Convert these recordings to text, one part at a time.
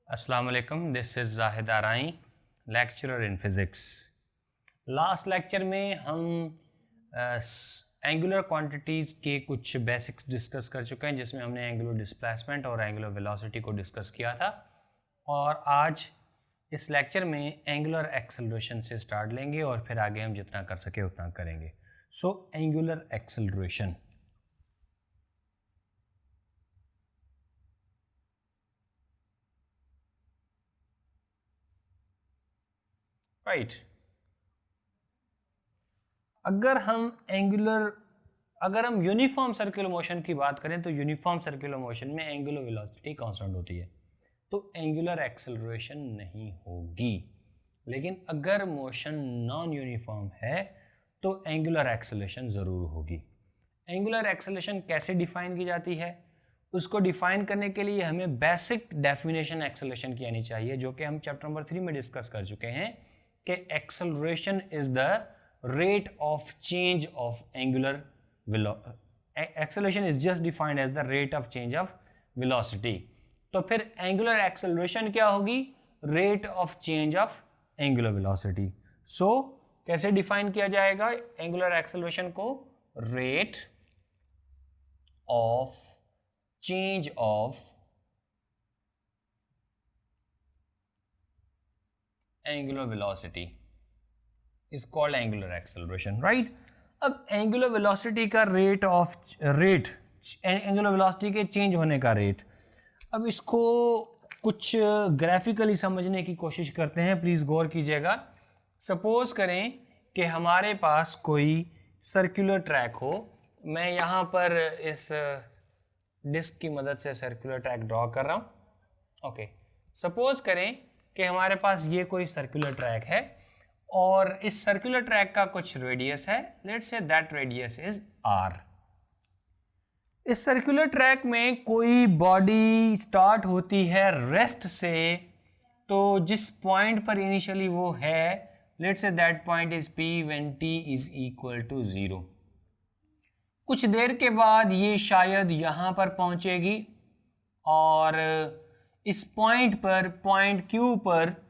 अस्सलाम वालेकुम, this is Zahid Arai, lecturer in physics. Last lecture में हम एंगुलर क्वांटिटीज़ के कुछ बेसिक्स डिस्कस कर चुके हैं, जिसमें हमने एंगुलर डिस्प्लेसमेंट और एंगुलर वेलोसिटी को डिस्कस किया था। और आज इस लेक्चर में एंगुलर एक्सेलरेशन से स्टार्ट लेंगे और फिर आगे हम जितना कर सके उतना करेंगे। So angular acceleration, right. अगर हम यूनिफॉर्म सर्कुलर मोशन की बात करें तो यूनिफॉर्म सर्कुलर मोशन में एंगुलर वेलोसिटी कांस्टेंट होती है, तो एंगुलर एक्सेलरेशन नहीं होगी। लेकिन अगर मोशन नॉन यूनिफॉर्म है तो एंगुलर एक्सेलरेशन ज़रूर होगी। एंगुलर एक्सेलरेशन कैसे डिफाइन की जाती है, उसको डिफाइन करने के लिए हमें बेसिक डेफिनेशन एक्सेलरेशन की आनी चाहिए, जो कि हम चैप्टर नंबर 3 में डिस्कस कर चुके हैं कि acceleration is the rate of change of angular velocity. Acceleration is just defined as the rate of change of velocity. तो फिर angular acceleration क्या होगी? Rate of change of angular velocity. So कैसे डिफाइन किया जाएगा angular acceleration को? Rate of change of angular velocity is called angular acceleration, right? अब angular velocity का एंगुलर वेलोसिटी के चेंज होने का रेट, अब इसको कुछ ग्राफिकली समझने की कोशिश करते हैं, प्लीज़ गौर कीजिएगा। सपोज करें कि हमारे पास कोई सर्कुलर ट्रैक हो। मैं यहाँ पर इस डिस्क की मदद से सर्कुलर ट्रैक ड्रॉ कर रहा हूँ। ओके, सपोज करें कि हमारे पास ये कोई सर्कुलर ट्रैक है और इस सर्कुलर ट्रैक का कुछ रेडियस है। Let's say that radius is R. इस सर्कुलर ट्रैक में कोई बॉडी स्टार्ट होती है रेस्ट से, तो जिस पॉइंट पर इनिशियली वो है, let's say that point is P when T is equal to 0। कुछ देर के बाद ये शायद यहां पर पहुंचेगी और इस पॉइंट पर, पॉइंट क्यू पर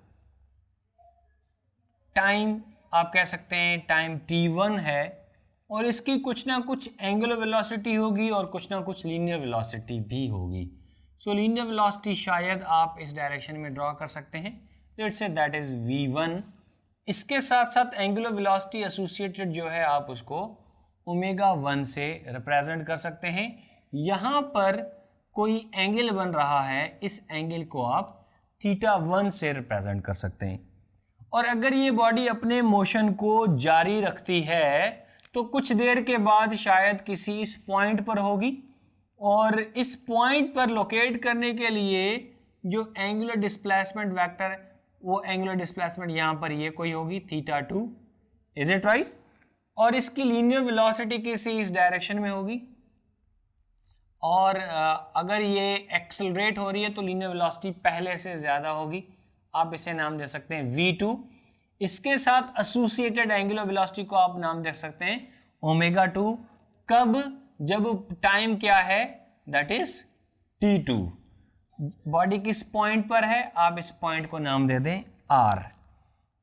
टाइम आप कह सकते हैं टाइम t1 है, और इसकी कुछ ना कुछ एंगुलर वेलोसिटी होगी और कुछ ना कुछ लीनियर वेलोसिटी भी होगी। सो लीनियर वेलोसिटी शायद आप इस डायरेक्शन में ड्रॉ कर सकते हैं, let's say that is v1। इसके साथ साथ एंगुलर वेलोसिटी एसोसिएटेड जो है आप उसको ओमेगा 1 से रिप्रेजेंट कर सकते हैं। यहाँ पर कोई एंगल बन रहा है, इस एंगल को आप θ1 से रिप्रेजेंट कर सकते हैं। और अगर ये बॉडी अपने मोशन को जारी रखती है तो कुछ देर के बाद शायद किसी इस पॉइंट पर होगी, और इस पॉइंट पर लोकेट करने के लिए जो एंगुलर डिस्प्लेसमेंट वेक्टर है, वो एंगुलर डिस्प्लेसमेंट यहाँ पर ये कोई होगी θ2, इज इट राइट? और इसकी लीनियर वेलोसिटी किसी इस डायरेक्शन में होगी, और अगर ये एक्सेलरेट हो रही है तो लीनियर वेलोसिटी पहले से ज़्यादा होगी। आप इसे नाम दे सकते हैं v2। इसके साथ एसोसिएटेड एंगुलर वेलोसिटी को आप नाम दे सकते हैं ओमेगा 2। कब? जब टाइम क्या है, दैट इज t2। बॉडी किस पॉइंट पर है, आप इस पॉइंट को नाम दे दें r।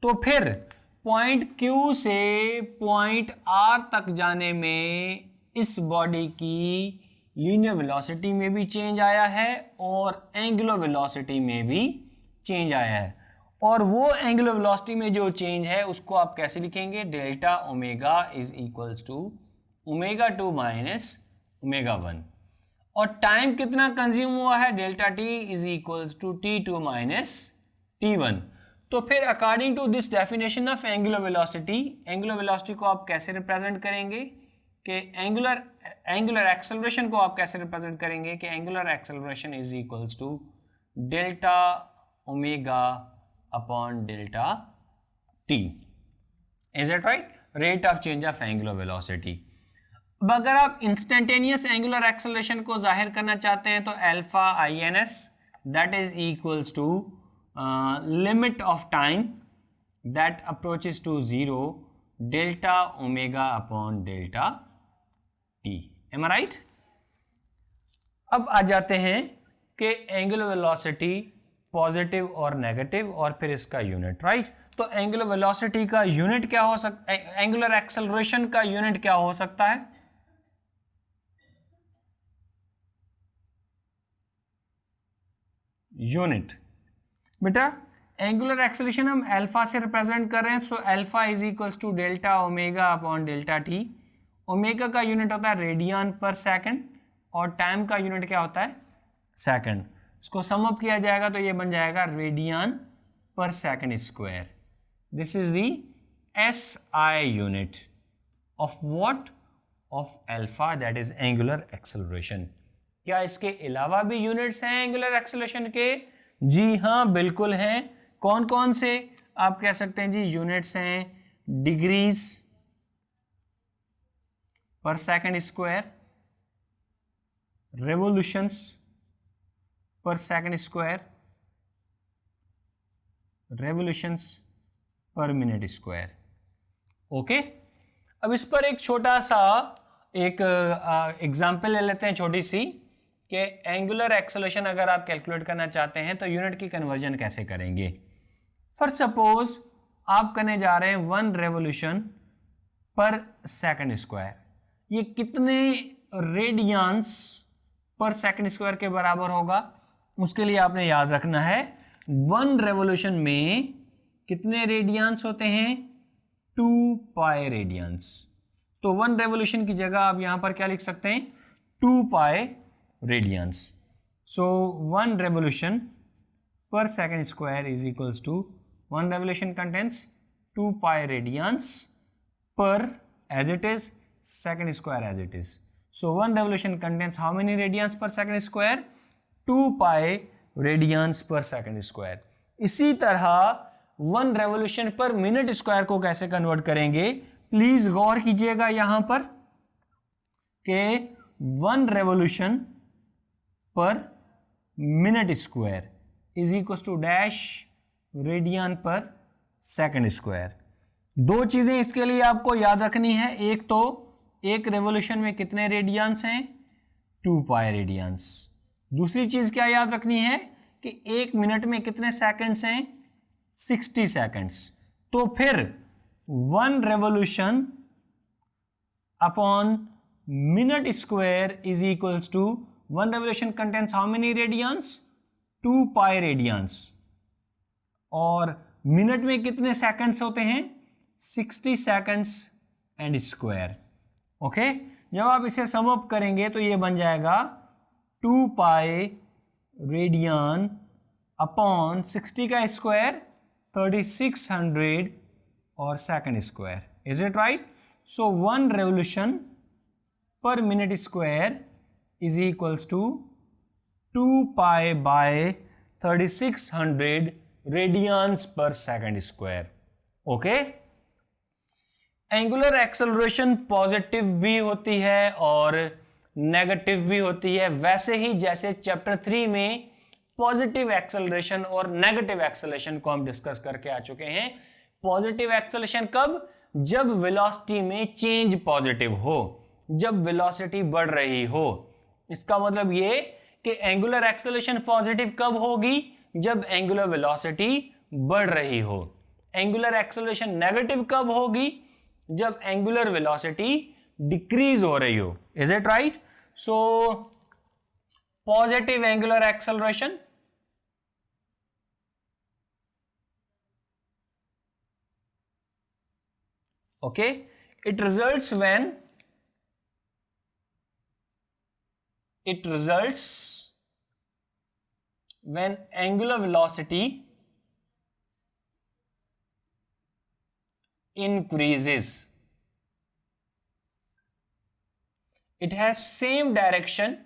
तो फिर पॉइंट q से पॉइंट r तक जाने में इस बॉडी की लीनियर वेलोसिटी में भी चेंज आया है और एंगुलर वेलोसिटी में भी चेंज आया है। और वो एंगुलर वेलोसिटी में जो चेंज है उसको आप कैसे लिखेंगे? Delta omega is equals to omega 2 minus omega 1। और टाइम कितना कंज्यूम हुआ है? Delta T is equals to t2 minus t1। तो फिर according to this definition of angular velocity को आप कैसे रिप्रेजेंट करेंगे कि एंगुलर एक्सेलरेशन को आप कैसे रिप्रेजेंट करेंगे कि angular acceleration is equals to delta omega upon delta T, is it right? Rate of change of angular velocity. अब अगर आप इंस्टेंटेनियस एंगुलर एक्सेलरेशन को जाहिर करना चाहते हैं तो alpha INS that is equals to limit of time that approaches to 0 delta omega upon delta T. Am I right? अब आ जाते हैं कि एंगुलर वेलोसिटी पॉजिटिव और नेगेटिव और फिर इसका यूनिट, राइट। तो एंगुलर वेलोसिटी का यूनिट क्या हो सकता है, एंगुलर एक्सेलरेशन का यूनिट क्या हो सकता है? यूनिट बेटा एंगुलर एक्सेलरेशन हम अल्फा से रिप्रेजेंट कर रहे हैं, so alpha is equals to delta omega upon delta T. Omega का यूनिट होता है रेडियन पर सेकंड और टाइम का यूनिट क्या होता है? सेकंड। इसको सम अप किया जाएगा तो ये बन जाएगा radian per second square. This is the SI unit of what? Of alpha, that is angular acceleration. क्या इसके अलावा भी यूनिट्स हैं एंगुलर एक्सेलरेशन के? जी हाँ, बिल्कुल हैं। कौन कौन से आप कह सकते हैं जी? यूनिट्स हैं डिग्रीज पर सेकंड स्क्वायर, रेवोल्यूशंस पर सेकंड स्क्वायर, रेवोल्यूशंस पर मिनट स्क्वायर। ओके, अब इस पर एक छोटा सा एक एग्जाम्पल ले लेते हैं, छोटी सी, कि एंगुलर एक्सेलरेशन अगर आप कैलकुलेट करना चाहते हैं तो यूनिट की कन्वर्जन कैसे करेंगे। फॉर सपोज आप करने जा रहे हैं 1 रेवोल्यूशन पर सेकंड स्क्वायर। ये कितने रेडियंस पर सेकंड स्क्वायर के बराबर होगा? उसके लिए आपने याद रखना है 1 रेवोल्यूशन में कितने रेडियंस होते हैं? 2 पाई रेडियंस। तो 1 रेवोल्यूशन की जगह आप यहां पर क्या लिख सकते हैं? 2 pi radiance. So 1 revolution per second square is equals to 1 revolution contains 2 pi radians per, as it is, second square as it is. So 1 revolution contains how many radians per second square? 2 pi radians per second square. इसी तरह 1 revolution per minute square को कैसे convert करेंगे? Please गौर कीजिएगा यहां पर कि 1 revolution per minute square is equal to dash radian per second square. दो चीजें इसके लिए आपको याद रखनी है। एक तो एक रेवोल्यूशन में कितने रेडियंस हैं? 2 पाई रेडियंस। दूसरी चीज क्या याद रखनी है कि एक मिनट में कितने सेकंड्स हैं? 60 सेकंड्स। तो फिर 1 revolution upon minute square is equals to 1 revolution contains how many radians? 2 pi radians. और मिनट में कितने सेकंड्स होते हैं? 60 सेकंड्स एंड स्क्वायर। ओके, जब आप इसे सम अप करेंगे तो ये बन जाएगा 2 पाई रेडियन अपॉन 60 का स्क्वायर 3600 और second square. Is it right? So 1 revolution per minute square is equals to 2 pi by 3600 radians per second square. Okay, angular acceleration positive भी होती है और नेगेटिव भी होती है, वैसे ही जैसे चैप्टर 3 में पॉजिटिव एक्सेलरेशन और नेगेटिव एक्सेलरेशन को हम डिस्कस करके आ चुके हैं। पॉजिटिव एक्सेलरेशन कब? जब वेलोसिटी में चेंज पॉजिटिव हो, जब वेलोसिटी बढ़ रही हो। इसका मतलब ये कि एंगुलर एक्सेलरेशन पॉजिटिव कब होगी? जब एंगुलर वेलोसिटी बढ़ रही हो। एंगुलर एक्सेलरेशन नेगेटिव कब होगी? जब एंगुलर वेलोसिटी डिक्रीज हो रही हो। Is it right? So positive angular acceleration okay, it results when angular velocity increases. It has same direction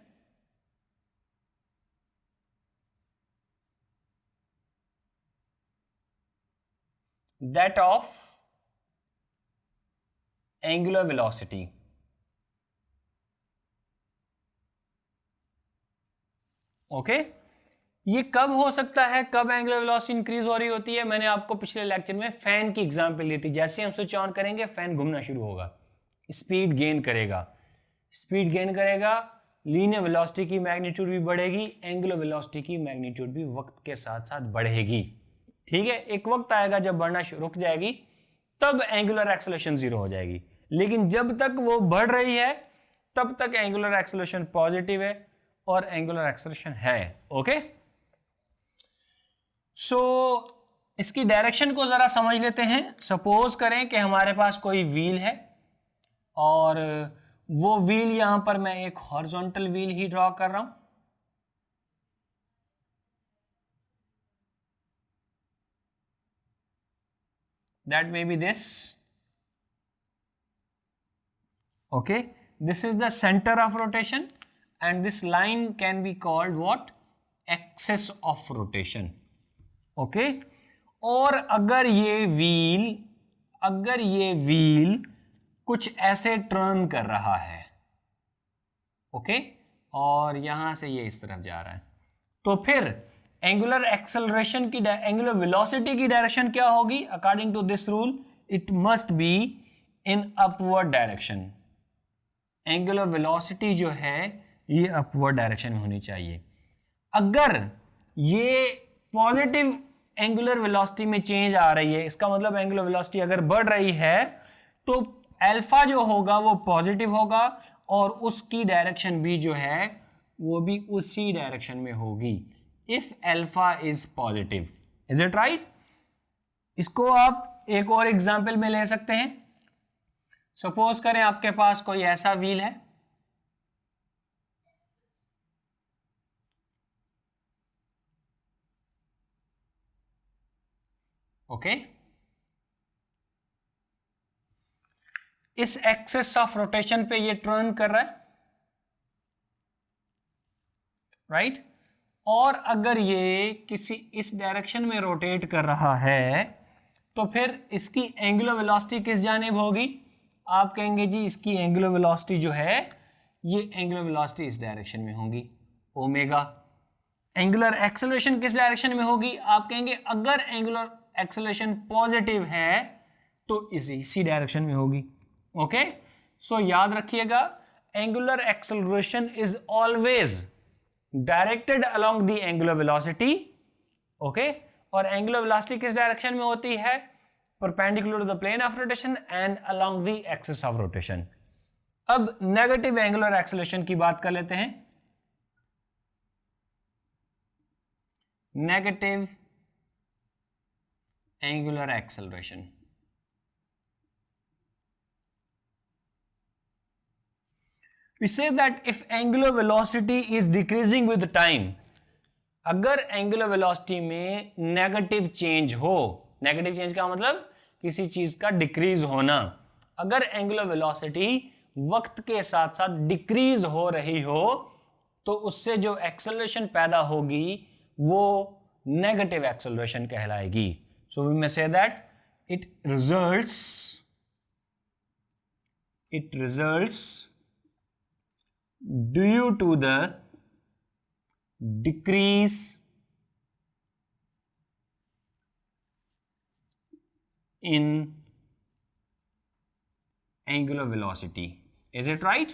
that of angular velocity. Okay, ये कब हो सकता है? कब एंगुलर वेलोसिटी इंक्रीज हो रही होती है? मैंने आपको पिछले लेक्चर में फैन की एग्जांपल दी थी। जैसे हम स्विच ऑन करेंगे फैन घूमना शुरू होगा, स्पीड गेन करेगा, स्पीड गेन करेगा, लीनियर वेलोसिटी की मैग्नीट्यूड भी बढ़ेगी, एंगुलर वेलोसिटी की मैग्नीट्यूड भी वक्त के साथ साथ बढ़ेगी। ठीक है, एक वक्त आएगा जब बढ़ना रुक जाएगी, तब एंगुलर एक्सेलरेशन 0 हो जाएगी, लेकिन जब तक वो बढ़ रही है तब तक एंगुलर एक्सेलरेशन पॉजिटिव है और एंगुलर एक्सेलरेशन है। ओके, सो इसकी डायरेक्शन को जरा समझ लेते हैं। सपोज करें कि हमारे पास कोई व्हील है और वो व्हील यहां पर मैं एक हॉरिजॉन्टल व्हील ही ड्रॉ कर रहा हूं। That may be this. Okay, this is the center of rotation and this line can be called what? Axis of rotation. Okay, और अगर ये व्हील कुछ ऐसे टर्न कर रहा है, ओके, और यहां से ये इस तरफ जा रहा है, तो फिर एंगुलर एक्सेलरेशन की एंगुलर वेलोसिटी की डायरेक्शन क्या होगी? According to this rule it must be in upward direction. Angular velocity जो है ये अपवर्ड डायरेक्शन में होनी चाहिए। अगर ये पॉजिटिव एंगुलर वेलोसिटी में चेंज आ रही है, इसका मतलब एंगुलर वेलोसिटी अगर बढ़ रही है तो अल्फा जो होगा वो पॉजिटिव होगा और उसकी डायरेक्शन भी जो है वो भी उसी डायरेक्शन में होगी, if alpha is positive. Is it right? इसको आप एक और एग्जाम्पल में ले सकते हैं। सपोज करें आपके पास कोई ऐसा व्हील है, ओके, इस एक्सिस ऑफ रोटेशन पे ये टर्न कर रहा है, राइट? और अगर ये किसी इस डायरेक्शन में रोटेट कर रहा है तो फिर इसकी एंगुलर वेलोसिटी किस जानिब होगी? आप कहेंगे जी इसकी एंगुलर वेलोसिटी जो है ये एंगुलर वेलोसिटी इस डायरेक्शन में होगी, ओमेगा। एंगुलर एक्सेलरेशन किस डायरेक्शन में होगी? आप कहेंगे अगर एंगुलर एक्सेलरेशन पॉजिटिव है तो इसी डायरेक्शन में होगी। ओके, सो याद रखिएगा, angular acceleration is always directed along the angular velocity. Okay, और एंगुलर वेलोसिटी किस डायरेक्शन में होती है? Perpendicular to the plane of rotation and along the axis of rotation. अब नेगेटिव एंगुलर एक्सेलरेशन की बात कर लेते हैं। Negative angular acceleration, we say that if angular velocity is decreasing with time, अगर एंगुलर वेलोसिटी में नेगेटिव चेंज हो, negative change का मतलब किसी चीज का डिक्रीज होना, अगर एंगुलर वेलोसिटी वक्त के साथ साथ डिक्रीज हो रही हो तो उससे जो एक्सेलरेशन पैदा होगी वो नेगेटिव एक्सेलरेशन कहलाएगी। सो we may say that it results due to the decrease in angular velocity. Is it right?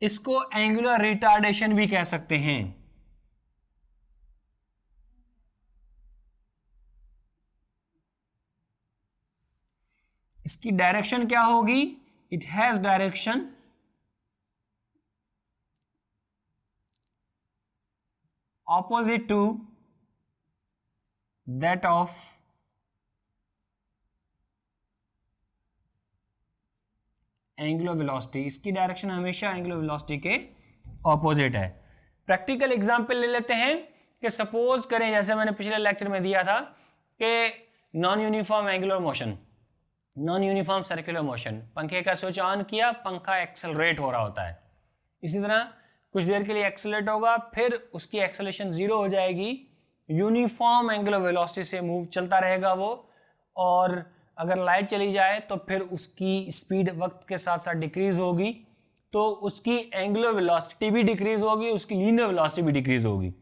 इसको एंगुलर रिटार्डेशन भी कह सकते हैं। इसकी डायरेक्शन क्या होगी? It has direction opposite to that of angular velocity. इसकी डायरेक्शन हमेशा एंगुलर वेलोसिटी के ऑपोजिट है। प्रैक्टिकल एग्जांपल ले लेते हैं कि सपोज करें, जैसे मैंने पिछले लेक्चर में दिया था कि non uniform angular motion, non uniform circular motion, पंखे का स्विच ऑन किया, पंखा एक्सेलरेट हो रहा होता है। इसी तरह कुछ देर के लिए एक्सेलरेट होगा, फिर उसकी एक्सेलरेशन 0 हो जाएगी, यूनिफॉर्म एंगुलर वेलोसिटी से मूव चलता रहेगा वो, और अगर लाइट चली जाए तो फिर उसकी स्पीड वक्त के साथ साथ डिक्रीज होगी, तो उसकी एंगुलर वेलोसिटी भी डिक्रीज होगी, उसकी लीनियर वेलोसिटी भी डिक्रीज होगी,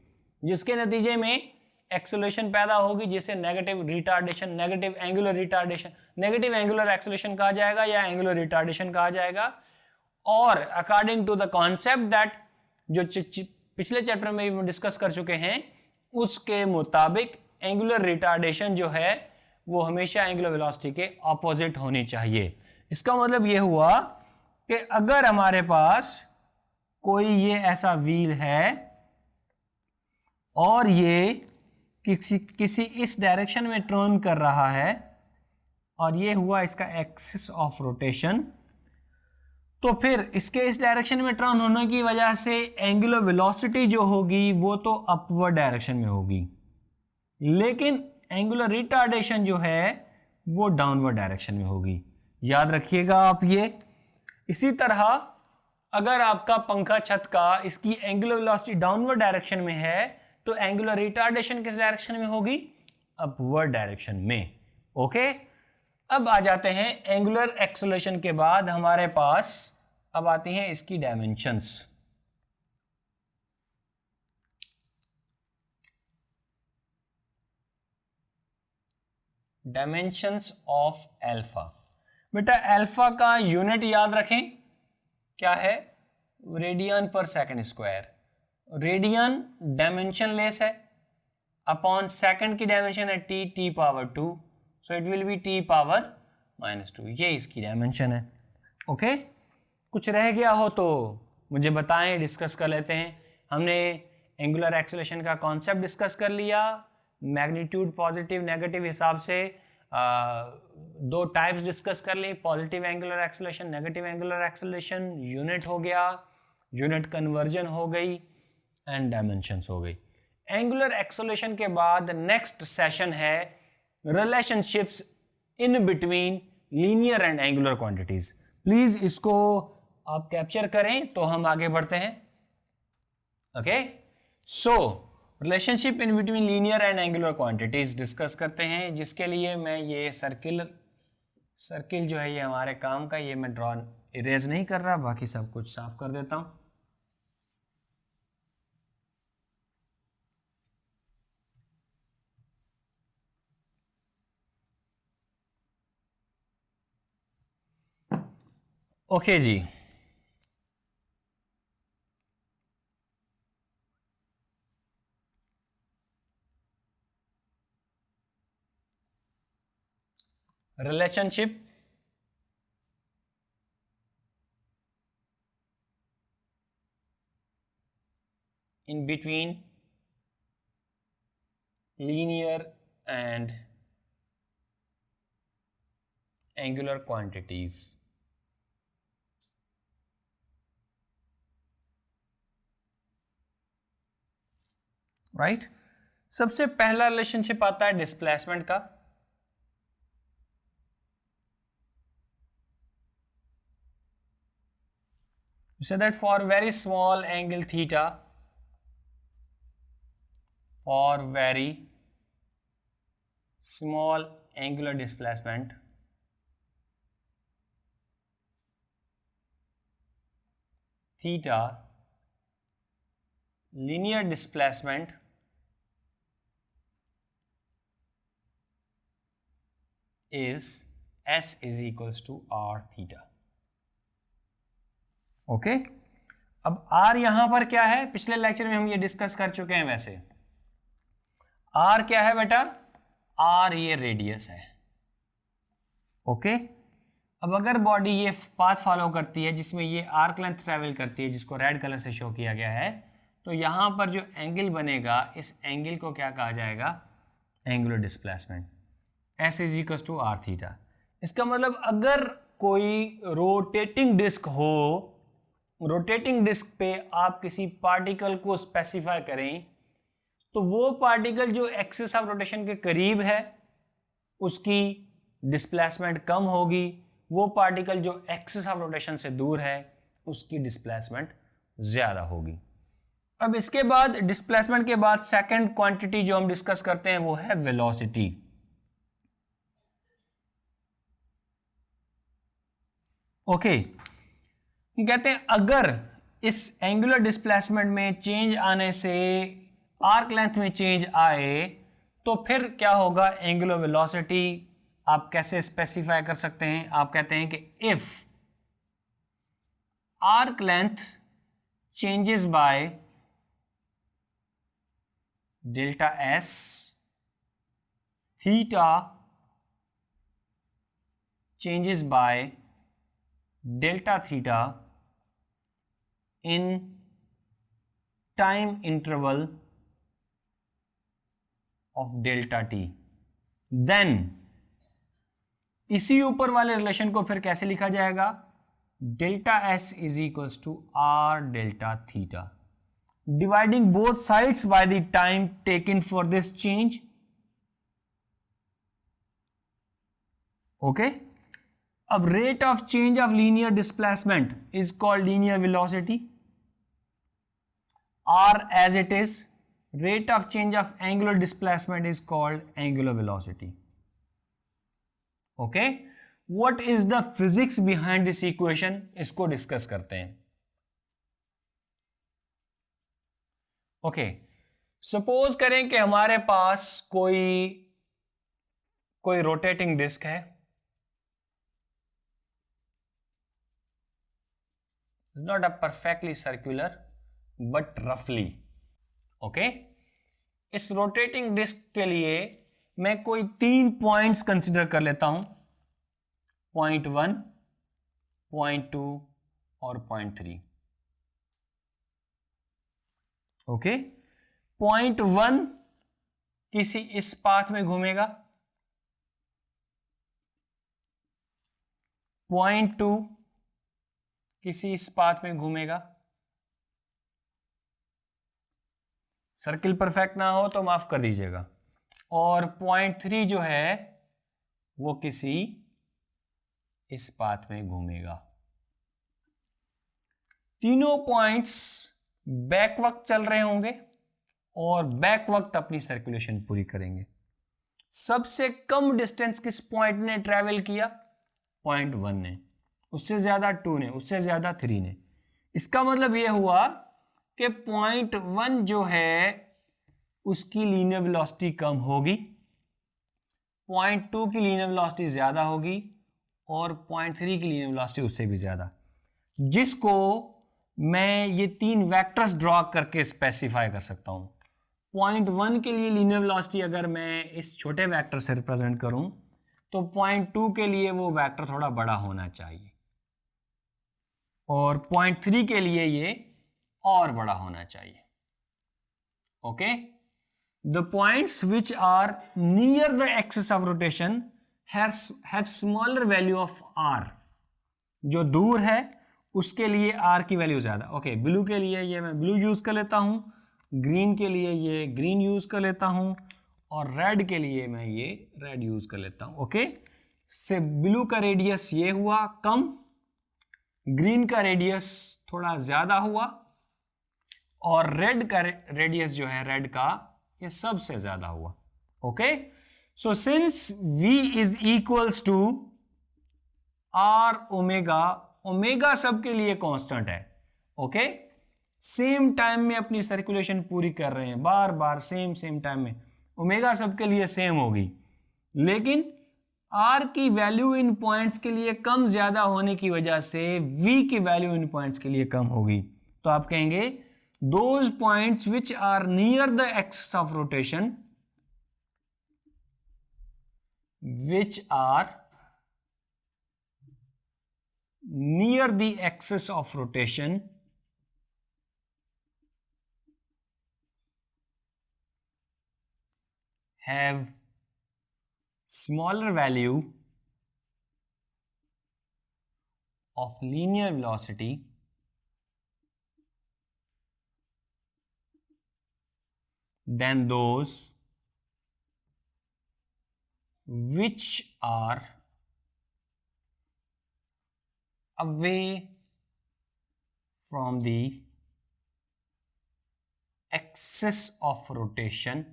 जिसके नतीजे में एक्सेलरेशन पैदा होगी, जिसे negative retardation, negative angular retardation, negative angular acceleration कहा जाएगा या एंगुलर रिटार्डेशन कहा जाएगा। और according to the concept that जो पिछले चैप्टर में भी डिस्कस कर चुके हैं, उसके मुताबिक एंगुलर रिटार्डेशन जो है वो हमेशा एंगुलर वेलोसिटी के ऑपोजिट होनी चाहिए। इसका मतलब ये हुआ कि अगर हमारे पास कोई ये ऐसा व्हील है और ये किसी इस डायरेक्शन में टर्न कर रहा है और ये हुआ इसका एक्सिस ऑफ रोटेशन, तो फिर इसके इस डायरेक्शन में टर्न होने की वजह से एंगुलर वेलोसिटी जो होगी वो तो अपवर्ड डायरेक्शन में होगी, लेकिन एंगुलर रिटार्डेशन जो है वो डाउनवर्ड डायरेक्शन में होगी। याद रखिएगा आप ये। इसी तरह अगर आपका पंखा छत का इसकी एंगुलर वेलोसिटी डाउनवर्ड डायरेक्शन में है तो एंगुलर रिटार्डेशन किस डायरेक्शन में होगी? अपवर्ड डायरेक्शन में। ओके, अब आ जाते हैं एंगुलर एक्सेलरेशन के बाद हमारे पास अब आती हैं इसकी डायमेंशंस। Dimensions of alpha. बेटा एल्फा का यूनिट याद रखें, क्या है? Radian per second square. Radian dimension less है, अपॉन सेकंड की डायमेंशन है T power 2, so it will be T power -2। ये इसकी डायमेंशन है। ओके, कुछ रह गया हो तो मुझे बताएं, डिस्कस कर लेते हैं। हमने एंगुलर एक्सेलरेशन का कॉन्सेप्ट डिस्कस कर लिया, मैग्नीट्यूड पॉजिटिव नेगेटिव हिसाब से दो टाइप्स डिस्कस कर ली, positive angular acceleration, negative angular acceleration, unit हो गया, यूनिट कन्वर्जन हो गई एंड डायमेंशंस हो गई। एंगुलर एक्सेलरेशन के बाद नेक्स्ट सेशन है relationships in between linear and angular quantities. Please इसको आप कैप्चर करें तो हम आगे बढ़ते हैं। Okay, so relationship in between linear and angular quantities discuss करते हैं, जिसके लिए मैं ये सर्किल जो है ये हमारे काम का, ये मैं ड्रॉ इरेज नहीं कर रहा, बाकी सब कुछ साफ कर देता हूं। ओके जी, relationship in between linear and angular quantities। राइट, सबसे पहला रिलेशनशिप आता है डिस्प्लेसमेंट का। So that for very small angle theta, for very small angular displacement, theta, linear displacement is S is equals to R theta। Okay, अब R यहां पर क्या है? पिछले लेक्चर में हम ये डिस्कस कर चुके हैं। वैसे R क्या है बेटा? R ये रेडियस है। ओके, अब अगर बॉडी ये पाथ फॉलो करती है जिसमें ये आर्क लेंथ ट्रेवल करती है, जिसको रेड कलर से शो किया गया है, तो यहां पर जो एंगल बनेगा, इस एंगल को क्या कहा जाएगा? Angular displacement. S is equal to R theta. इसका मतलब अगर कोई रोटेटिंग डिस्क हो, रोटेटिंग डिस्क पे आप किसी पार्टिकल को स्पेसिफाई करें, तो वो पार्टिकल जो एक्सिस ऑफ रोटेशन के करीब है उसकी डिस्प्लेसमेंट कम होगी, वो पार्टिकल जो एक्सिस ऑफ रोटेशन से दूर है उसकी डिस्प्लेसमेंट ज्यादा होगी। अब इसके बाद डिस्प्लेसमेंट के बाद सेकंड क्वांटिटी जो हम डिस्कस करते हैं वो है वेलोसिटी। ओके, कहते हैं अगर इस एंगुलर डिस्प्लेसमेंट में चेंज आने से आर्क लेंथ में चेंज आए तो फिर क्या होगा? एंगुलर वेलोसिटी आप कैसे स्पेसिफाई कर सकते हैं? आप कहते हैं कि if arc length changes by delta s, theta changes by delta theta in time interval of delta t. Then इसी ऊपर वाले रिलेशन को फिर कैसे लिखा जाएगा? Delta S is equals to R delta theta, dividing both sides by the time taken for this change. Okay, अब rate of change of linear displacement is called linear velocity. R as it is, rate of change of angular displacement is called angular velocity. Okay, what is the physics behind this equation? इसको discuss करते हैं. Okay, suppose करें कि हमारे पास कोई rotating disc है. It's not a perfectly circular but रफली. Okay, इस रोटेटिंग डिस्क के लिए मैं कोई 3 पॉइंट्स कंसिडर कर लेता हूं, पॉइंट 1, पॉइंट 2 और पॉइंट 3. ओके, पॉइंट 1 किसी इस पाथ में घूमेगा, पॉइंट 2 किसी इस पाथ में घूमेगा. सर्किल परफेक्ट ना हो तो माफ कर दीजिएगा. और पॉइंट 3 जो है वो किसी इस पाथ में घूमेगा. तीनों पॉइंट्स बैक वक्त चल रहे होंगे और बैक वक्त अपनी सर्कुलेशन पूरी करेंगे. सबसे कम डिस्टेंस किस पॉइंट ने ट्रेवल किया? पॉइंट 1 ने. उससे ज्यादा 2 ने, उससे ज्यादा 3 ने. इसका मतलब यह हुआ कि पॉइंट 1 जो है उसकी लीनियर वेलोसिटी कम होगी, पॉइंट 2 की लीनियर वेलोसिटी ज्यादा होगी और पॉइंट 3 की लीनियर वेलोसिटी उससे भी ज्यादा, जिसको मैं ये 3 वेक्टर्स ड्रॉ करके स्पेसिफाई कर सकता हूं. पॉइंट 1 के लिए लीनियर वेलोसिटी अगर मैं इस छोटे वेक्टर से रिप्रेजेंट करूं तो पॉइंट 2 के लिए वो वेक्टर थोड़ा बड़ा होना चाहिए और पॉइंट 3 के लिए ये और बड़ा होना चाहिए. Okay, the points which are near the axis of rotation have smaller value of R. जो दूर है उसके लिए आर की वैल्यू ज्यादा. ओके, ब्लू के लिए ये मैं ब्लू यूज कर लेता हूं, ग्रीन के लिए ये ग्रीन यूज कर लेता हूं और रेड के लिए मैं ये रेड यूज कर लेता हूं. ओके, से ब्लू का रेडियस ये हुआ कम, ग्रीन का रेडियस थोड़ा ज्यादा हुआ और रेड का रेडियस जो है रेड का ये सबसे ज्यादा हुआ. Okay, so since v is equals to are omega, omega सबके लिए कांस्टेंट है. ओके, सेम टाइम में अपनी सर्कुलेशन पूरी कर रहे हैं, बार बार सेम टाइम में, ओमेगा सबके लिए सेम होगी. लेकिन आर की वैल्यू इन पॉइंट्स के लिए कम ज्यादा होने की वजह से v की वैल्यू इन पॉइंट्स के लिए कम होगी. तो आप कहेंगे those points which are near the axis of rotation, which are near the axis of rotation have smaller value of linear velocity than those which are away from the axis of rotation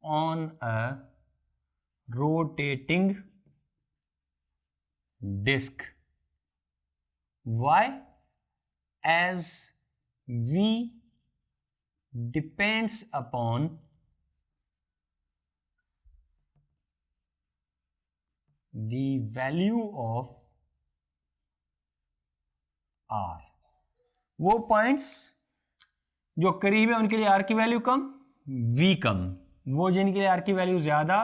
on a rotating disk. Why? As v depends upon the value of आर। वो points जो करीब है उनके लिए are की value come, we come, वो जिनके लिए आर की वैल्यू ज्यादा,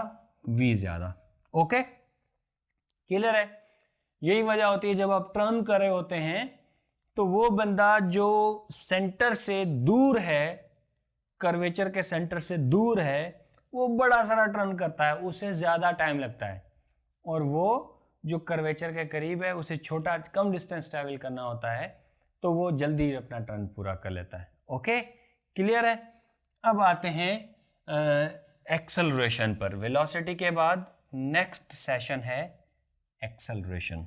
वी ज्यादा। ओके, क्लियर है? यही वजह होती है जब आप टर्न कर रहे होते हैं तो वो बंदा जो सेंटर से दूर है, कर्वेचर के सेंटर से दूर है, वो बड़ा सारा टर्न करता है, उसे ज्यादा टाइम लगता है, और वो जो कर्वेचर के करीब है उसे छोटा कम डिस्टेंस ट्रैवल करना होता है, तो वो जल्दी अपना टर्न पूरा कर लेता है। ओके, क्लियर है? अब आते हैं एक्सेलरेशन पर। वेलोसिटी के बाद नेक्स्ट सेशन है acceleration.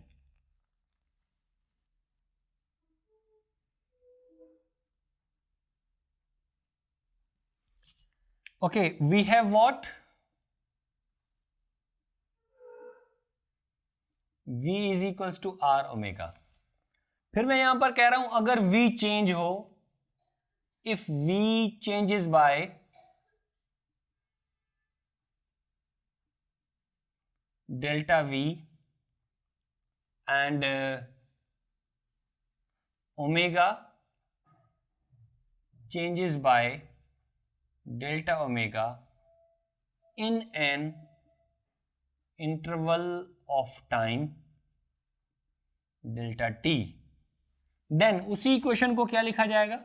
Okay, we have what? v is equals to are omega. फिर मैं यहां पर कह रहा हूं अगर v चेंज हो, if v changes by delta v and omega changes by delta omega in an interval of time delta t, then उसी इक्वेशन को क्या लिखा जाएगा?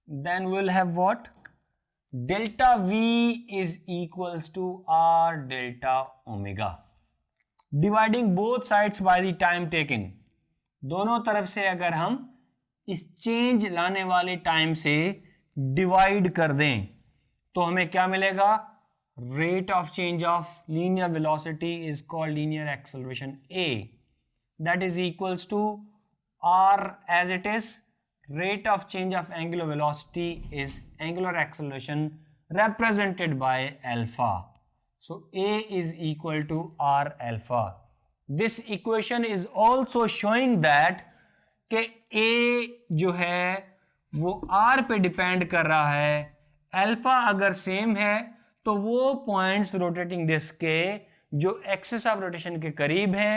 then we'll have what? delta v is equals to r delta omega, dividing both sides by the time taken। दोनों तरफ से अगर हम इस चेंज लाने वाले टाइम से डिवाइड कर दें तो हमें क्या मिलेगा? Rate of change of linear velocity is called linear acceleration a, that is equals to r as it is, rate of change of angular velocity is angular acceleration represented by alpha, so a is equal to r alpha। this equation is also showing that कि a जो है वो r पे depend कर रहा है, alpha अगर same है तो वो पॉइंट्स रोटेटिंग डिस्क के जो एक्सिस ऑफ रोटेशन के करीब हैं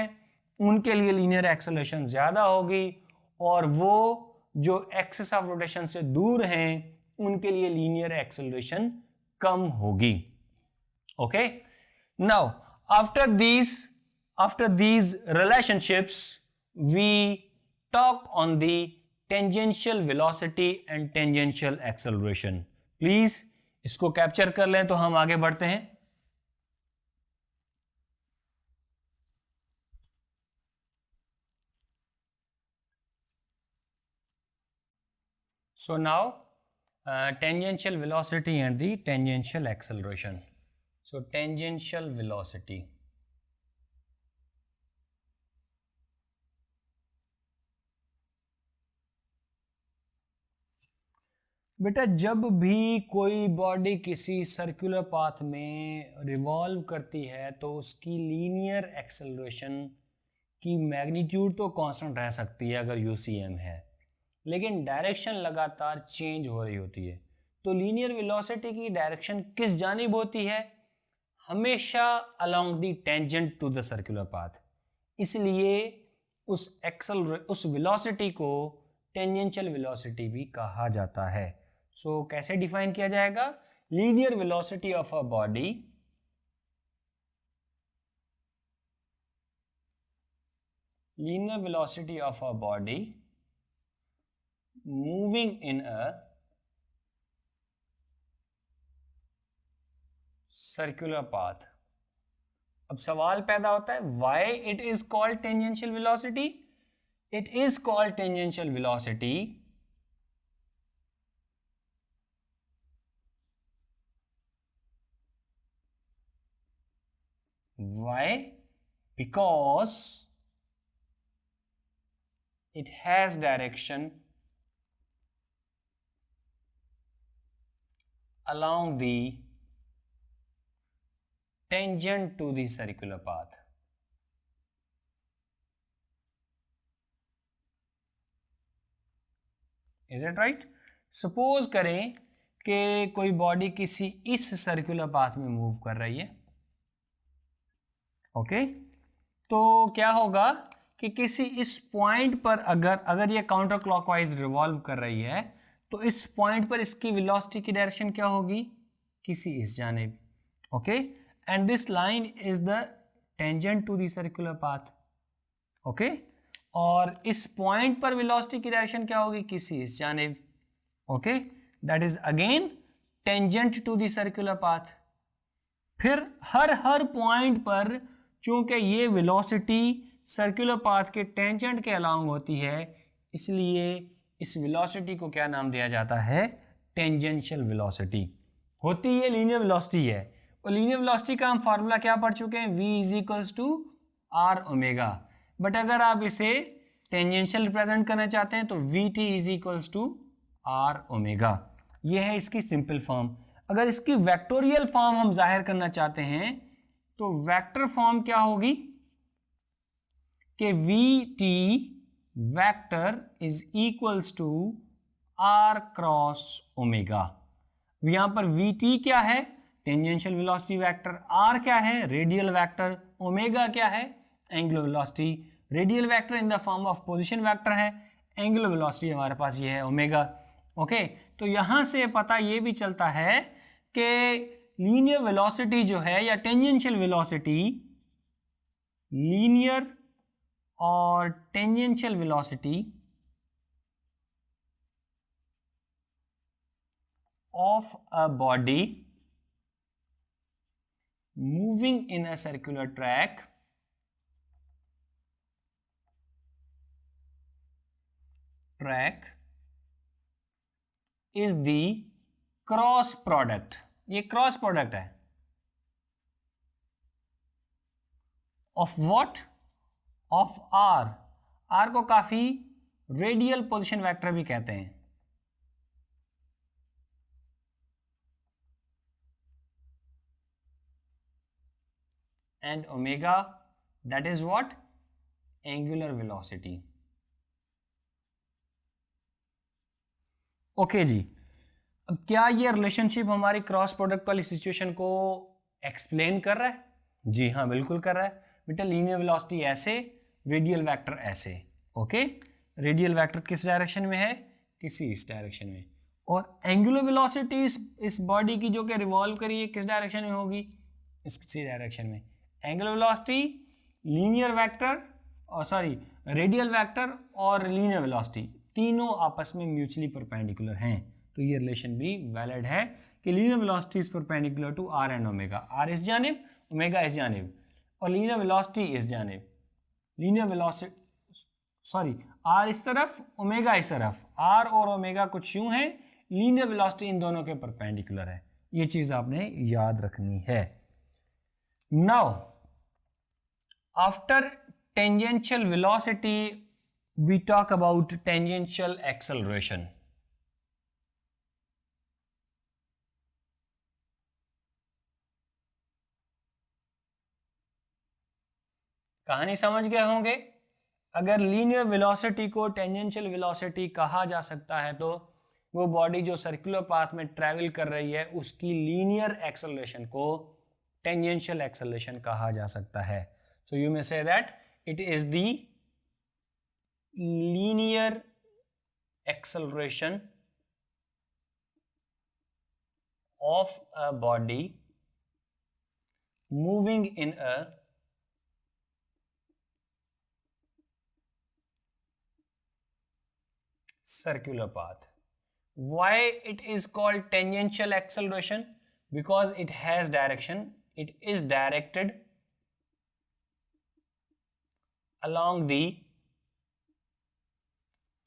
उनके लिए लीनियर एक्सेलरेशन ज्यादा होगी, और वो जो एक्सिस ऑफ रोटेशन से दूर हैं उनके लिए लीनियर एक्सेलरेशन कम होगी। Okay, now after these relationships we talk on the tangential velocity and tangential acceleration। Please इसको कैप्चर कर लें तो हम आगे बढ़ते हैं। So now tangential velocity and the tangential acceleration। So tangential velocity, बेटा जब भी कोई बॉडी किसी सर्कुलर पाथ में रिवॉल्व करती है तो उसकी लीनियर एक्सेलरेशन की मैग्नीट्यूड तो कांस्टेंट रह सकती है अगर यूसीएम है, लेकिन डायरेक्शन लगातार चेंज हो रही होती है। तो लीनियर वेलोसिटी की डायरेक्शन किस जानिब होती है? हमेशा along the tangent to the circular path. इसलिए उस वेलोसिटी को टेंजेंशियल वेलोसिटी भी कहा जाता है। सो कैसे डिफाइन किया जाएगा? Linear velocity of a body moving in a circular path। अब सवाल पैदा होता है why it is called tangential velocity? It is called tangential velocity why? Because it has direction along the tangent to the circular path। Is it right? Suppose करें कि कोई body किसी इस सर्कुलर पाथ में मूव कर रही है। Okay, तो क्या होगा कि किसी इस पॉइंट पर अगर ये काउंटर क्लॉकवाइज रिवॉल्व कर रही है तो इस पॉइंट पर इसकी वेलोसिटी की डायरेक्शन क्या होगी, किसी इस जानिब। Okay, and this line is the tangent to the circular path. Okay, और इस पॉइंट पर वेलोसिटी की डायरेक्शन क्या होगी, किसी इस जानिब। Okay, that is again tangent to the circular path. फिर हर पॉइंट पर चूंकि ये वेलोसिटी सर्कुलर पाथ के टेंजेंट के अलोंग होती है, इसलिए इस वेलोसिटी को क्या नाम दिया जाता है, टेंजेंशियल वेलोसिटी। होती है लीनियर वेलोसिटी है, और लीनियर वेलोसिटी का हम फार्मूला क्या पढ़ चुके हैं, v is equals to are omega. But अगर आप इसे टेंजेंशियल रिप्रेजेंट करना चाहते हैं तो v t is equals to are omega. यह है इसकी सिंपल फॉर्म। अगर इसकी वेक्टोरियल फॉर्म हम जाहिर करना चाहते हैं तो वेक्टर फॉर्म क्या होगी कि v t vector is equals to r cross omega. यहां पर वी टी क्या है, टेंजेंशियल वेलोसिटी वेक्टर, आर क्या है, रेडियल वेक्टर, ओमेगा क्या है, angular velocity. Radial vector in the form of position vector है, एंगुलर वेलोसिटी हमारे पास ये है ओमेगा। ओके, तो यहां से पता ये भी चलता है कि लीनियर वेलोसिटी जो है या टेंजेंशियल वेलोसिटी, लीनियर और tangential velocity of a body moving in a circular track is the cross product. ये क्रॉस प्रोडक्ट है of what, of R. R को काफी रेडियल पोजीशन वेक्टर भी कहते हैं, and omega that is what, angular velocity. Okay जी, अब क्या ये रिलेशनशिप हमारी क्रॉस प्रोडक्ट वाली सिचुएशन को एक्सप्लेन कर रहा है? जी हाँ, बिल्कुल कर रहा है बेटा। लीनियर वेलोसिटी ऐसे, रेडियल वेक्टर ऐसे। ओके, रेडियल वेक्टर किस डायरेक्शन में है, किसी इस डायरेक्शन में, और एंगुलर वेलोसिटी इस बॉडी की जो कि रिवॉल्व करी है किस डायरेक्शन में होगी, इसी डायरेक्शन में। एंगुलर वेलोसिटी, लीनियर वेक्टर और सॉरी रेडियल वेक्टर और लीनियर वेलोसिटी तीनों आपस में म्यूचुअली परपेंडिकुलर हैं, तो ये रिलेशन भी वैलिड है कि linear velocity is perpendicular to r and omega. R इस जानिब, ओमेगा इस जानिब, और लीनियर वेलोसिटी इस जानिब। लीनियर वेलोसिटी सॉरी आर इस तरफ, ओमेगा इस तरफ, आर और ओमेगा कुछ यूं है, लीनियर वेलोसिटी इन दोनों के परपेंडिकुलर है। ये चीज आपने याद रखनी है। Now after tangential velocity we talk about tangential acceleration। कहानी समझ गए होंगे। अगर लीनियर वेलोसिटी को टेंजेंशियल वेलोसिटी कहा जा सकता है तो वो बॉडी जो सर्कुलर पाथ में ट्रैवल कर रही है उसकी लीनियर एक्सेलरेशन को टेंजेंशियल एक्सेलरेशन कहा जा सकता है। So you may say that it is the linear acceleration of a body moving in a circular path. Why it is called tangential acceleration? Because it has direction, it is directed along the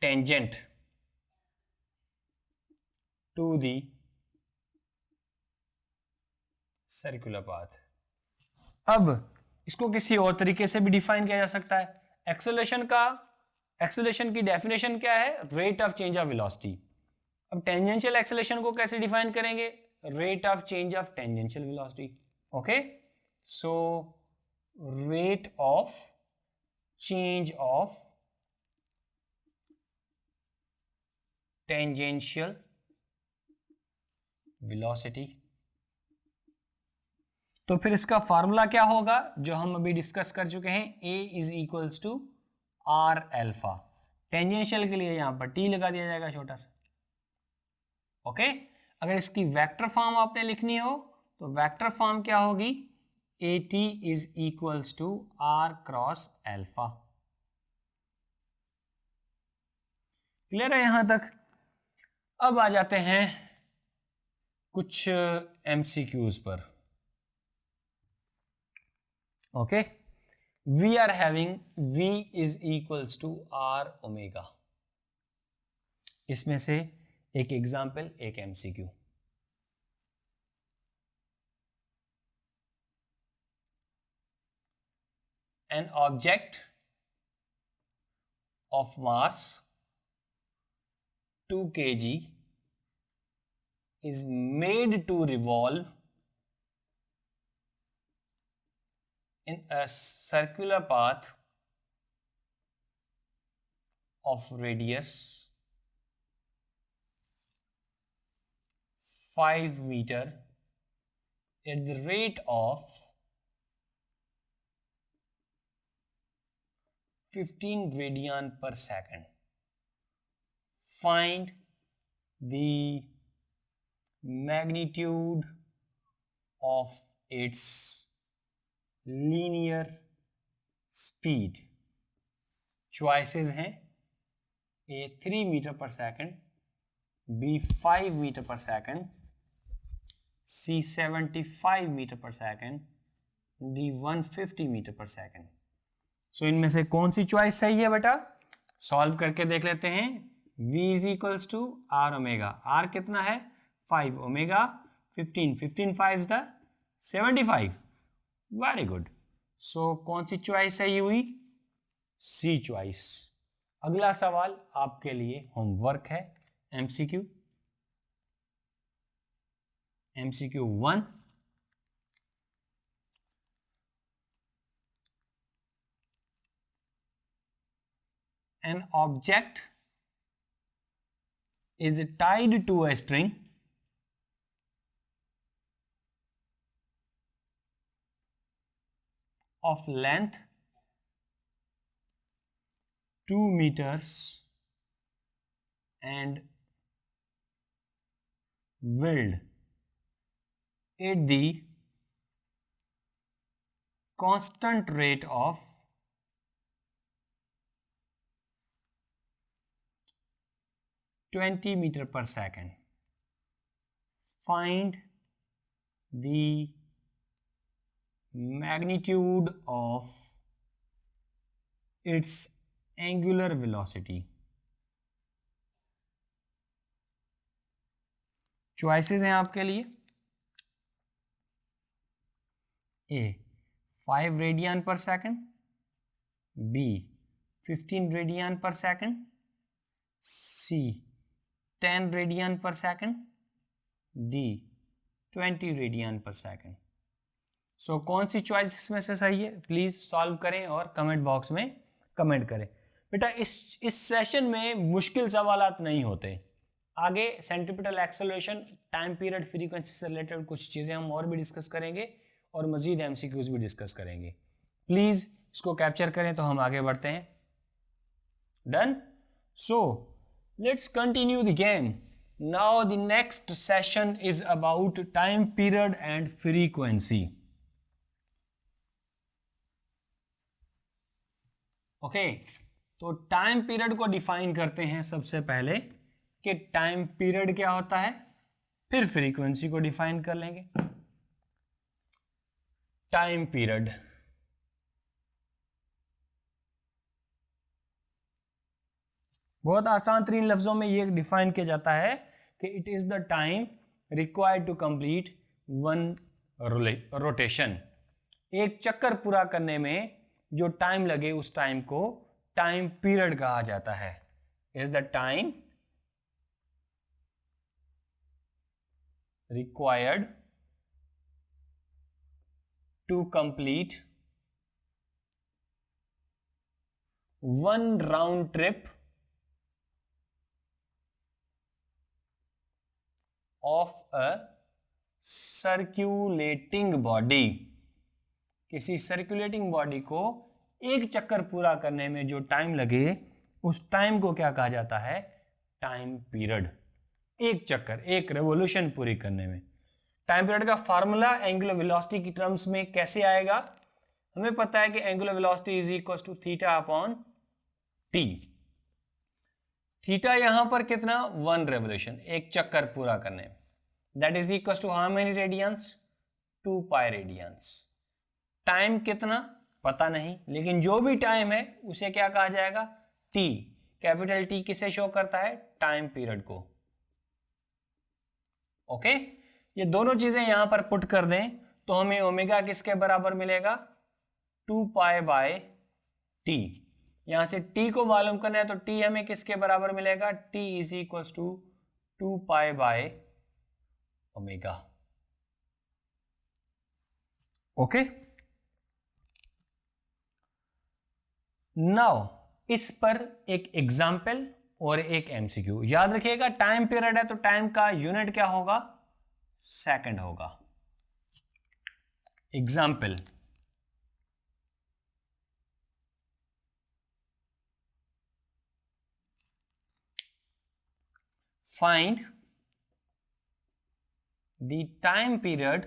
tangent to the circular path. अब इसको किसी और तरीके से भी define किया जा सकता है। एक्सेलरेशन की डेफिनेशन क्या है, rate of change of velocity. अब टेंजेंशियल एक्सेलरेशन को कैसे डिफाइन करेंगे, rate of change of tangential velocity. Okay, so rate of change of tangential velocity. तो फिर इसका फार्मूला क्या होगा जो हम अभी डिस्कस कर चुके हैं, a is equals to r alpha. Tangential के लिए यहाँ पर टी लगा दिया जाएगा छोटा सा। ओके, अगर इसकी वेक्टर फॉर्म आपने लिखनी हो तो वेक्टर फॉर्म क्या होगी, a t is equals to r cross alpha. Clear है यहां तक? अब आ जाते हैं कुछ एमसीक्यूज पर। Okay, we are having v is equals to are omega. इसमें से एक एग्जाम्पल, एक MCQ. An object of mass 2 kg is made to revolve in a circular path of radius 5 meter at the rate of 15 radian per second. Find the magnitude of its linear speed. Choices हैं, A 3 meter per second, B 5 meter per second, C 75 meter per second, D 150 meter per second. So इनमें से कौन सी choice सही है बेटा? Solve करके देख लेते हैं। V is equals to are omega. R कितना है? 5, ओमेगा 15, 15 5 द 75। Very good. सो कौन सी चॉइस सही हुई? C choice. अगला सवाल आपके लिए होमवर्क है, MCQ. MCQ 1, an object is tied to a string of length 2 meters and width at the constant rate of 20 meter per second. Find the magnitude of its angular velocity. Choices हैं आपके लिए। A 5 radian per second, B 15 radian per second, C 10 radian per second, D 20 radian per second. सो कौन सी choice इसमें से सही है? Please solve करें और कमेंट बॉक्स में कमेंट करें। बेटा इस सेशन में मुश्किल सवालात नहीं होते। आगे centripetal acceleration, time period, frequency से रिलेटेड कुछ चीज़ें हम और भी डिस्कस करेंगे और मजीद एमसीक्यूज भी डिस्कस करेंगे। प्लीज़ इसको कैप्चर करें तो हम आगे बढ़ते हैं। Done? So let's continue the game. Now the next session is about time period and frequency. Okay, तो टाइम पीरियड को डिफाइन करते हैं सबसे पहले कि टाइम पीरियड क्या होता है, फिर फ्रीक्वेंसी को डिफाइन कर लेंगे। टाइम पीरियड, बहुत आसान तरीन लफ्जों में यह डिफाइन किया जाता है कि it is the time required to complete one rotation. एक चक्कर पूरा करने में जो टाइम लगे उस टाइम को टाइम पीरियड कहा जाता है। Is the time required to complete one round trip of a circulating body। किसी सर्कुलेटिंग बॉडी को एक चक्कर पूरा करने में जो टाइम लगे उस टाइम को क्या कहा जाता है? Time period. एक चक्कर, एक रेवोल्यूशन पूरी करने में। टाइम पीरियड का फार्मूला एंगुलर वेलोसिटी की टर्म्स में कैसे आएगा? हमें पता है कि angular velocity is equal to theta upon t. Theta यहां पर कितना? 1 रेवोल्यूशन, एक चक्कर पूरा करने में। That is equal to how many radians? 2 pi radians. Time कितना पता नहीं, लेकिन जो भी टाइम है उसे क्या कहा जाएगा? टी। कैपिटल टी किसे शो करता है? टाइम पीरियड को। ओके, ये दोनों चीजें यहां पर पुट कर दें तो हमें ओमेगा किसके बराबर मिलेगा? 2 पाई बाय टी। यहां से टी को मालूम करना है तो टी हमें किसके बराबर मिलेगा? T is equal to 2 pi by omega. Okay, now इस पर एक एग्जाम्पल और एक एमसीक्यू। याद रखिएगा टाइम पीरियड है तो टाइम का यूनिट क्या होगा? सेकंड होगा। Example, find the time period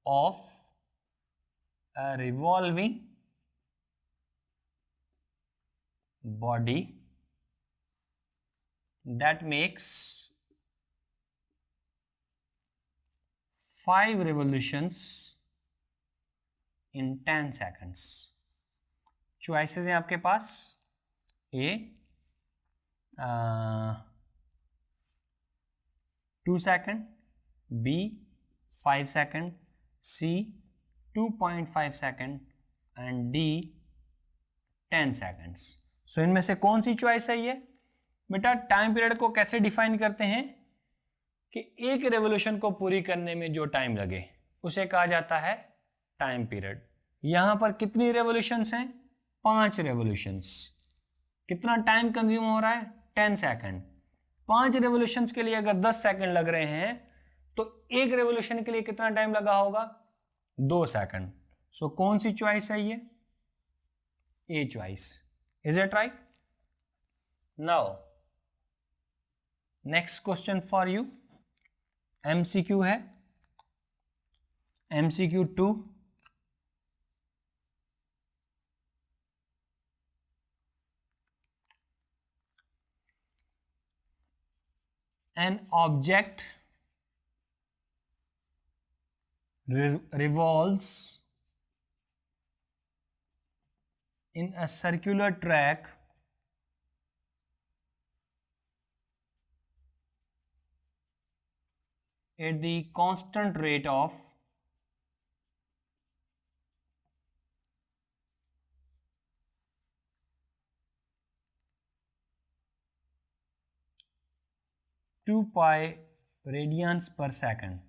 of a revolving body that makes 5 revolutions in 10 seconds. Choices हैं आपके पास। A 2 second, B 5 second, C 2.5 second and D 10 seconds. So इनमें से कौन सी चॉइस सही है? बेटा टाइम पीरियड को कैसे डिफाइन करते हैं कि एक रेवोल्यूशन को पूरी करने में जो टाइम लगे उसे कहा जाता है टाइम पीरियड। यहां पर कितनी रेवोल्यूशंस हैं? 5 रेवोल्यूशंस। कितना टाइम कंज्यूम हो रहा है? 10 सेकंड। 5 रेवोल्यूशंस के लिए अगर 10 सेकंड लग रहे हैं तो एक रेवोल्यूशन के लिए कितना टाइम लगा होगा? 2 सेकंड। सो कौन सी चॉइस है ये? A choice. Is it right? Now next question for you, MCQ है, MCQ 2। An object revolves in a circular track at the constant rate of 2 pi radians per second.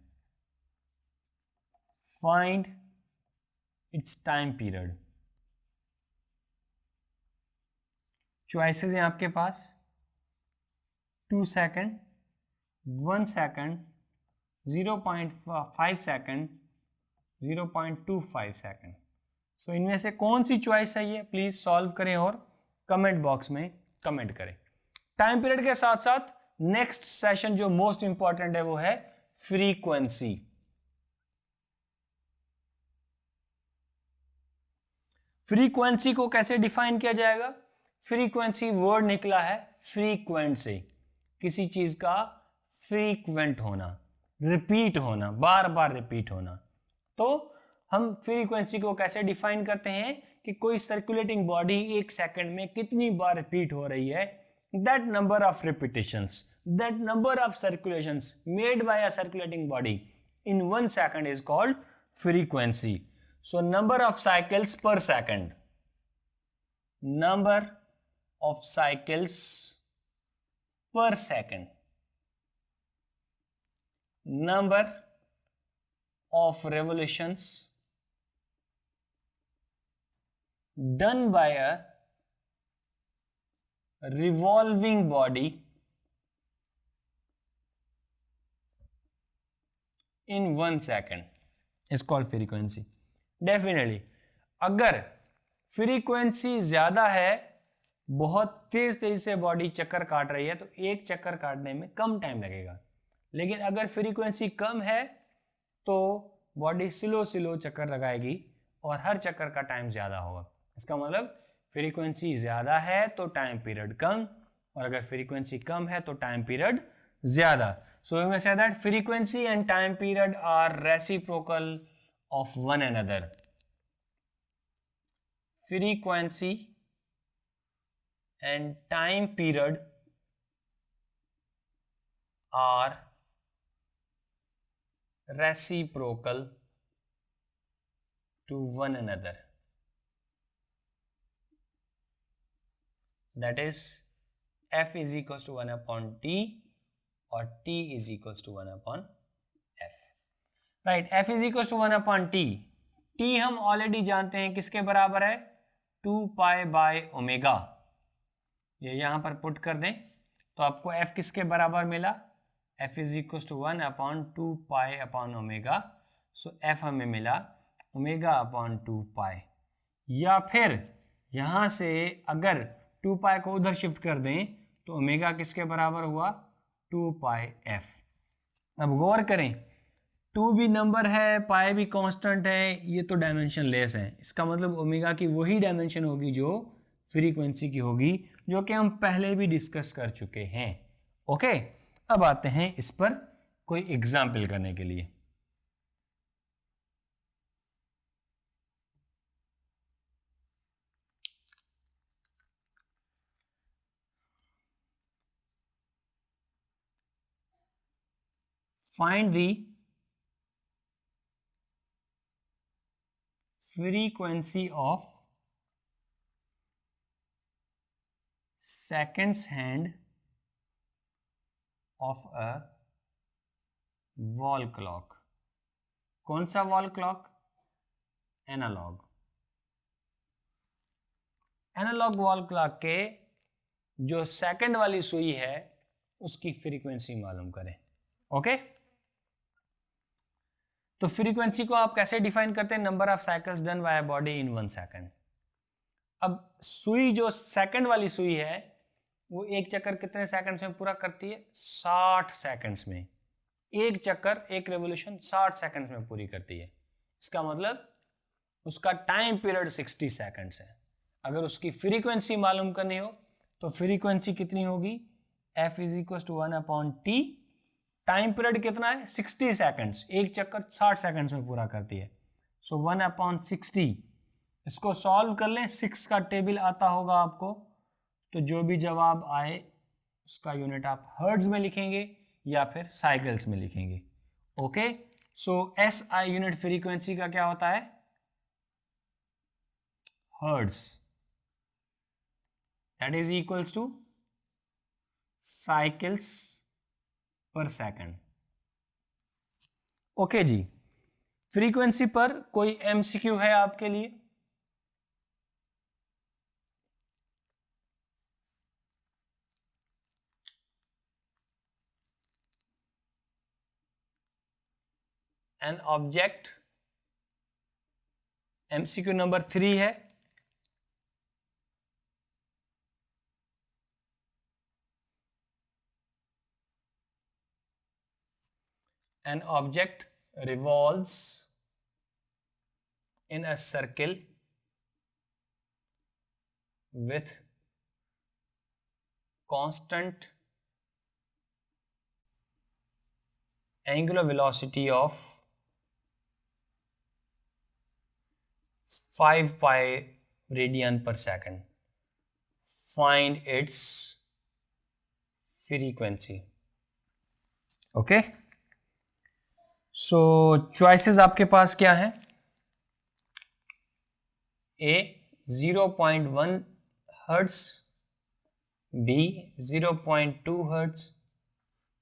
Find its time period. Choices हैं आपके पास 2 second, 1 second, 0.5 second, 0.25 second. सो इनमें से कौन सी choice सही है? Please solve करें और कमेंट बॉक्स में कमेंट करें। टाइम पीरियड के साथ साथ नेक्स्ट सेशन जो मोस्ट इंपॉर्टेंट है वो है फ्रीक्वेंसी। फ्रीक्वेंसी को कैसे डिफाइन किया जाएगा? फ्रीक्वेंसी वर्ड निकला है फ्रीक्वेंट से, किसी चीज का फ्रीक्वेंट होना, रिपीट होना, बार बार रिपीट होना। तो हम फ्रीक्वेंसी को कैसे डिफाइन करते हैं कि कोई सर्कुलेटिंग बॉडी एक सेकंड में कितनी बार रिपीट हो रही है। That number of repetitions, that number of circulations made by a circulating body in 1 second is called frequency. So number of cycles per second, number of cycles per second, number of revolutions done by a revolving body in 1 second. Is called frequency. Definitely अगर frequency ज़्यादा है, बहुत तेज से body चक्कर काट रही है, तो एक चक्कर काटने में कम टाइम लगेगा। लेकिन अगर फ्रीक्वेंसी कम है तो बॉडी स्लो चक्कर लगाएगी और हर चक्कर का टाइम ज़्यादा होगा। इसका मतलब फ्रीक्वेंसी ज़्यादा है तो टाइम पीरियड कम, और अगर फ्रीक्वेंसी कम है तो टाइम पीरियड ज़्यादा। सो we may say that frequency and time period are reciprocal of one another. Frequency and time period are reciprocal to one another. That is f is equals to 1 upon t or t is equals to 1 upon f. Right, f is equals to 1 upon t. t हम already जानते हैं किसके बराबर है, 2 pi by omega. ये यहां पर put कर दें तो आपको f किसके बराबर मिला, f is equal to 1 upon 2 pi upon omega. So f हमें मिला ओमेगा अपॉन 2 पाई। या फिर यहां से अगर 2 पाई को उधर शिफ्ट कर दें तो ओमेगा किसके बराबर हुआ, 2 पाई f। अब गौर करें 2 भी नंबर है, पाई भी कांस्टेंट है, ये तो डायमेंशन लेस है। इसका मतलब ओमेगा की वही डायमेंशन होगी जो फ्रीक्वेंसी की होगी, जो कि हम पहले भी डिस्कस कर चुके हैं। ओके, अब आते हैं इस पर कोई एग्जाम्पल करने के लिए। Find the frequency of seconds hand of a wall clock। कौन सा wall clock, analog. Analog wall clock के जो सेकंड वाली सुई है उसकी फ्रीक्वेंसी मालूम करें। ओके, तो फ्रीक्वेंसी को आप कैसे डिफाइन करते हैं, number of cycles done by body in 1 second. अब सुई जो सेकंड वाली सुई है वो एक चक्कर कितने सेकंड्स में पूरा करती है, 60 सेकंड्स में। एक चक्कर, एक रेवोल्यूशन 60 सेकंड्स में पूरी करती है। इसका मतलब उसका टाइम पीरियड 60 सेकंड्स है। अगर उसकी फ्रीक्वेंसी मालूम करनी हो तो फ्रीक्वेंसी कितनी होगी, f is equal to 1 upon t. Time period कितना है, 60 सेकंड्स। एक चक्कर 60 सेकंड्स में पूरा करती है। सो 1 अपॉन 60, इसको सॉल्व कर लें। 6 का टेबल आता होगा आपको, तो जो भी जवाब आए उसका यूनिट आप हर्ट्ज में लिखेंगे या फिर साइकिल्स में लिखेंगे। Okay, so SI unit frequency का क्या होता है, hertz. That is equals to cycles पर सेकंड। ओके जी, फ्रीक्वेंसी पर कोई MCQ है आपके लिए? An object, MCQ नंबर 3 है। An object revolves in a circle with constant angular velocity of 5 pi radian per second. Find its frequency. Okay, so choices आपके पास क्या है? A 0.1 hertz, B 0.2 hertz,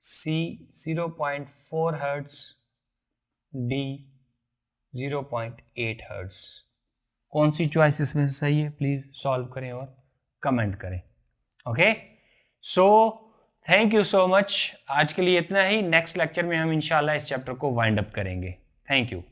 C 0.4 hertz, D 0.8 hertz। कौन सी choice इसमें से सही है, प्लीज सॉल्व करें और कमेंट करें। Okay, so thank you so much. आज के लिए इतना ही। नेक्स्ट लेक्चर में हम इंशाल्लाह इस चैप्टर को वाइंड अप करेंगे। Thank you.